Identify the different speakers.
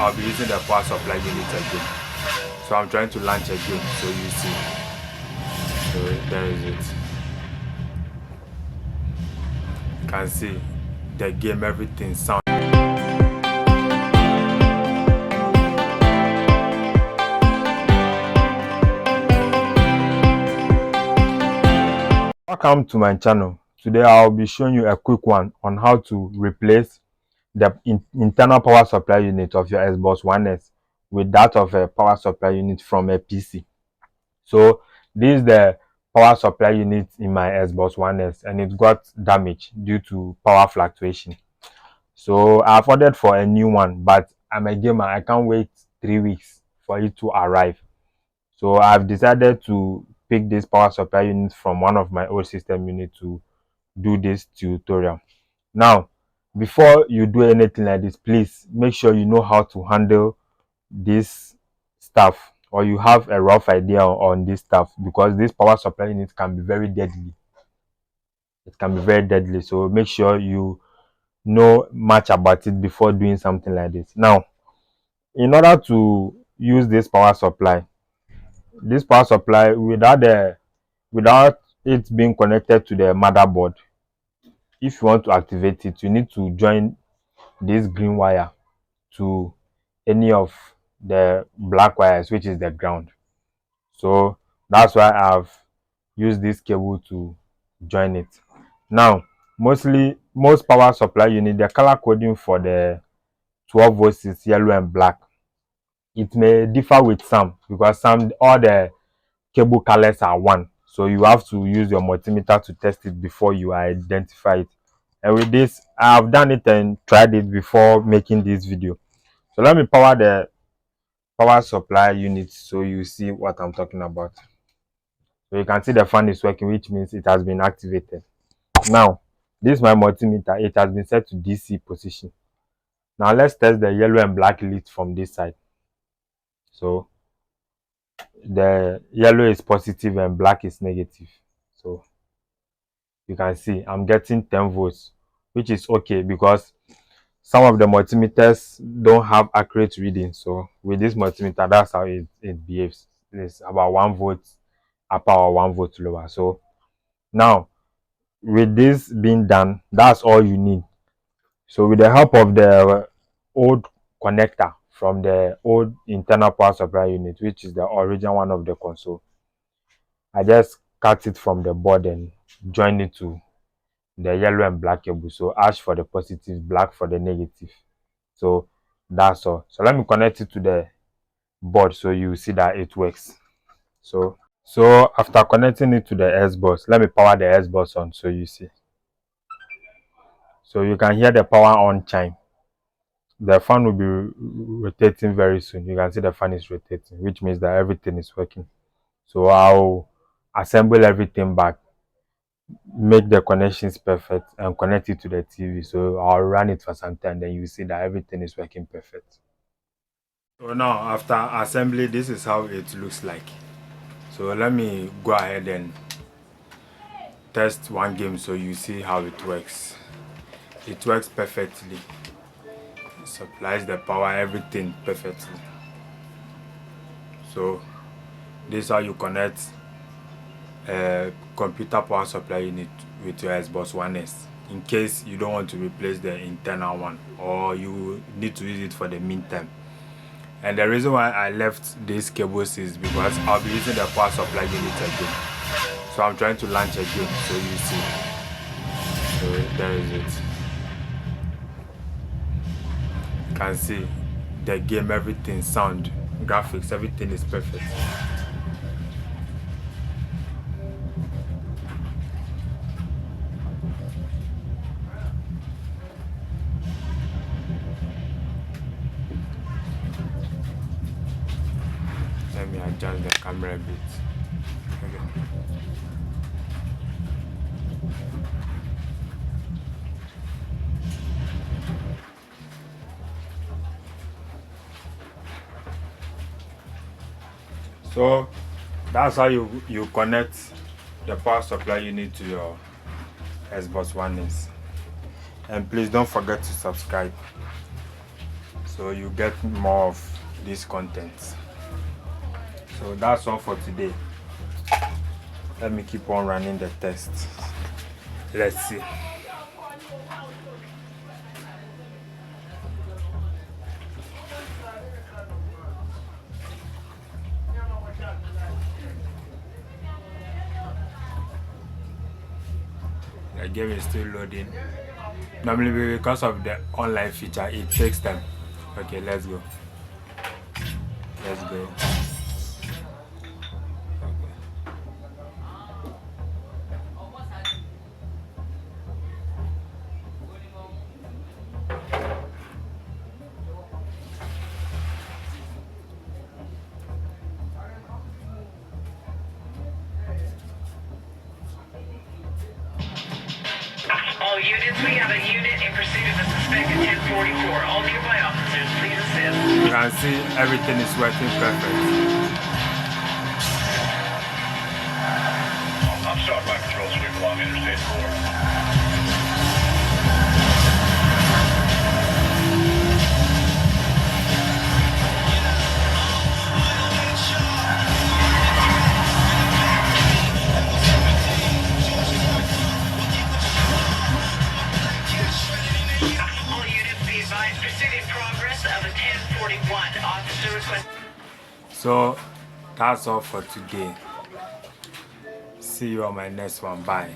Speaker 1: I'll be using the power supply unit again. So I'm trying to launch again, so you see. So there is it. You can see the game, everything sound. Welcome to my channel. Today I'll be showing you a quick one on how to replace the internal power supply unit of your Xbox One S with that of a power supply unit from a PC. So this is the power supply unit in my Xbox One S, and it got damaged due to power fluctuation. So I've ordered for a new one, but I'm a gamer. I can't wait 3 weeks for it to arrive. So I've decided to pick this power supply unit from one of my old system units to do this tutorial. Now, before you do anything like this, please make sure you know how to handle this stuff, or you have a rough idea on this stuff, because this power supply unit can be very deadly. It can be very deadly. So make sure you know much about it before doing something like this. Now, in order to use this power supply without it being connected to the motherboard, if you want to activate it, you need to join this green wire to any of the black wires, which is the ground. So that's why I've used this cable to join it. Now, most power supply unit, the color coding for the 12 volts is yellow and black. It may differ with some, because all the cable colors are one, so you have to use your multimeter to test it before you identify it. And with this, I have done it and tried it before making this video. So let me power the power supply unit so you see what I'm talking about. So you can see the fan is working, which means it has been activated. Now, this is my multimeter. It has been set to DC position. Now let's test the yellow and black leads from this side. So the yellow is positive and black is negative. So you can see I'm getting 10 volts, which is okay, because some of the multimeters don't have accurate readings. So with this multimeter, that's how it behaves. It's about 1 volt upper or 1 volt lower. So now, with this being done, that's all you need. So with the help of the old connector from the old internal power supply unit, which is the original one of the console, I just cut it from the board and join it to the yellow and black cable. So ash for the positive, black for the negative. So that's all. So let me connect it to the board so you see that it works. So after connecting it to the S-bus, let me power the S-bus on so you see. So you can hear the power on chime. The fan will be rotating very soon. You can see the fan is rotating, which means that everything is working. So I'll assemble everything back, make the connections perfect, and connect it to the TV. So I'll run it for some time, then you see that everything is working perfect. So now, after assembly, this is how it looks like. So let me go ahead and test one game so you see how it works. It works perfectly. It supplies the power, everything perfectly. So this is how you connect a computer power supply unit with your Xbox One S, in case you don't want to replace the internal one, or you need to use it for the meantime. And the reason why I left these cables is because I'll be using the power supply unit again. So I'm trying to launch again so you see. So there is it. You can see the game, everything, sound, graphics, everything is perfect. Let me adjust the camera a bit. Okay. So that's how you connect the power supply unit to your Xbox One S. And please don't forget to subscribe. so you get more of this content. So that's all for today. Let me keep on running the test. Let's see. The game is still loading. Normally, because of the online feature, it takes time. Okay, let's go. Let's go.
Speaker 2: All units, we have a unit in pursuit of a suspected 1044. All nearby officers, please assist.
Speaker 1: You can see everything is working perfect.
Speaker 3: I'm starting my patrol sweep along Interstate 4.
Speaker 2: All units, be advised, pursuit in progress of a 1041. Officer request.
Speaker 1: So that's all for today. See you on my next one. Bye.